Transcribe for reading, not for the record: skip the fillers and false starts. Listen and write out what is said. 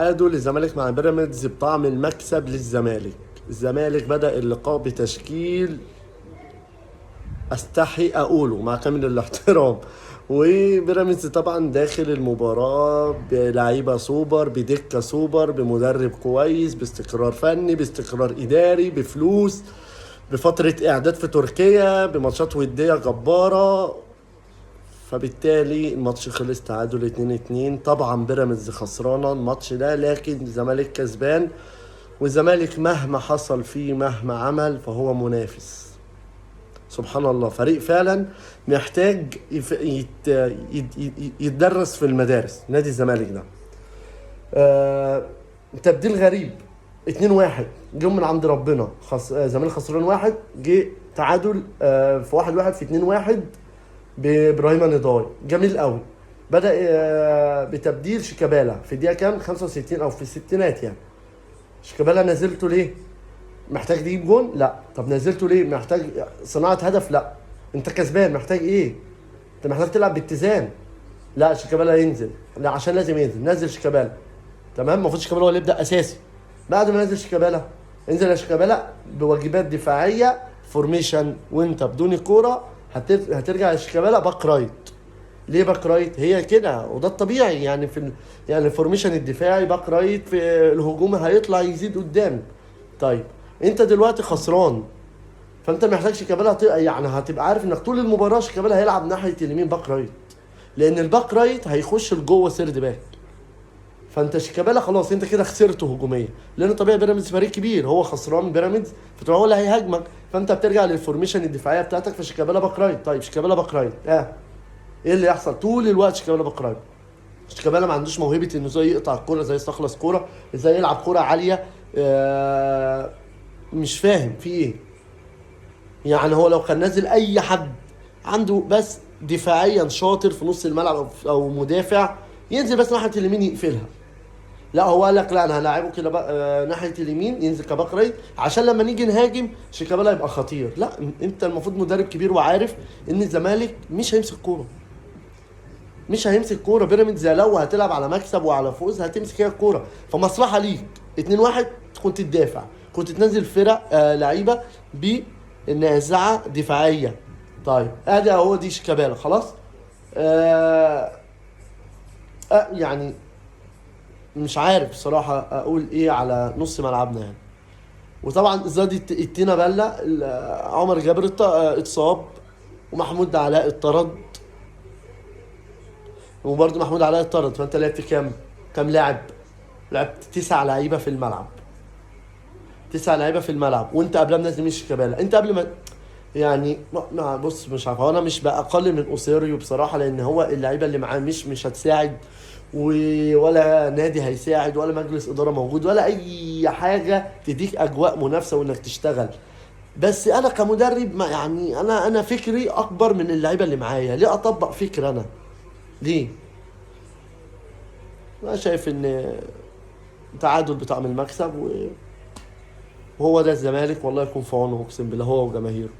تعادل الزمالك مع بيراميدز بطعم المكسب للزمالك. الزمالك بدأ اللقاء بتشكيل استحي اقوله مع كامل الاحترام. وبيراميدز طبعا داخل المباراة بلعيبة سوبر، بدكة سوبر، بمدرب كويس، باستقرار فني، باستقرار اداري، بفلوس، بفترة اعداد في تركيا، بماتشات ودية جبارة. فبالتالي الماتش خلص تعادل 2-2. طبعا بيراميدز خسرانة الماتش ده، لكن الزمالك كسبان. والزمالك مهما حصل فيه مهما عمل فهو منافس. سبحان الله، فريق فعلا محتاج يتدرس في المدارس. نادي الزمالك ده تبديل غريب. 2-1 جم من عند ربنا. الزمالك خسران واحد، جه تعادل في 1-1 في 2-1 بابراهيم نضاي. جميل قوي. بدأ بتبديل شيكابالا في الدقيقة كام؟ 65 او في الستينات يعني. شيكابالا نزلته ليه؟ محتاج تجيب جون؟ لا. طب نزلته ليه؟ محتاج صناعة هدف؟ لا. انت كسبان، محتاج ايه؟ انت محتاج تلعب باتزان. لا، شيكابالا ينزل. لا، عشان لازم ينزل. نزل شيكابالا. تمام، المفروض شيكابالا هو اللي يبدأ اساسي. بعد ما نزل شيكابالا، انزل يا شيكابالا بواجبات دفاعية فورميشن، وانت بدون كورة هترجع شيكابالا باك رايت. ليه باك رايت؟ هي كده وده الطبيعي يعني يعني الفورميشن الدفاعي باك رايت، في الهجوم هيطلع يزيد قدام. طيب انت دلوقتي خسران، فانت محتاج شيكابالا يعني هتبقى عارف انك طول المباراه شيكابالا هيلعب ناحيه اليمين باك رايت، لان الباك رايت هيخش لجوه سيرد باك. فانت شيكابالا خلاص انت كده خسرته هجوميا، لان طبيعي بيراميدز فريق كبير، هو خسران بيراميدز، فطبعا هو اللي هيهاجمك. فانت بترجع للفورميشن الدفاعيه بتاعتك، فشيكابالا باك رايت. طيب شيكابالا باك رايت ايه اللي يحصل طول الوقت؟ شيكابالا باك رايت. شيكابالا ما عندوش موهبه انه ازاي يقطع الكوره، ازاي يستخلص كوره، ازاي يلعب كوره عاليه. مش فاهم في ايه. يعني هو لو كان نازل اي حد عنده بس دفاعيا شاطر في نص الملعب او مدافع، ينزل بس ناحيه اليمين يقفلها. لا، هو قال لك لا انا هلاعبه كده بقى ناحيه اليمين، ينزل كباك رايت عشان لما نيجي نهاجم شيكابالا يبقى خطير. لا، انت المفروض مدرب كبير وعارف ان الزمالك مش هيمسك كوره. مش هيمسك كوره. بيراميدز لو هتلعب على مكسب وعلى فوز هتمسك هي الكوره، فمصلحه ليك. 2-1 كنت تدافع، كنت تنزل فرق لعيبه بنازعه دفاعيه. طيب ادي اهو دي شيكابالا خلاص. آه يعني مش عارف بصراحه اقول ايه على نص ملعبنا يعني. وطبعا زاد التينا بله. عمر جابر اتصاب، ومحمود علاء اتطرد، وبرده محمود علاء اتطرد. فانت لعبت كام لاعب؟ لعبت 9 لعيبه في الملعب. 9 لعيبه في الملعب، وانت قبلها منزل مين؟ شيكابالا. انت قبل ما يعني بص، مش عارف، هو انا مش بقلل من اوسيريو بصراحه، لان هو اللعيبه اللي معاه مش هتساعد، ولا نادي هيساعد، ولا مجلس اداره موجود، ولا اي حاجه تديك اجواء منافسه وانك تشتغل. بس انا كمدرب ما يعني انا فكري اكبر من اللعيبه اللي معايا. ليه اطبق فكر انا؟ ليه؟ انا شايف ان تعادل بطعم المكسب، وهو ده الزمالك. والله يكون في عونه، اقسم بالله، هو وجماهيره.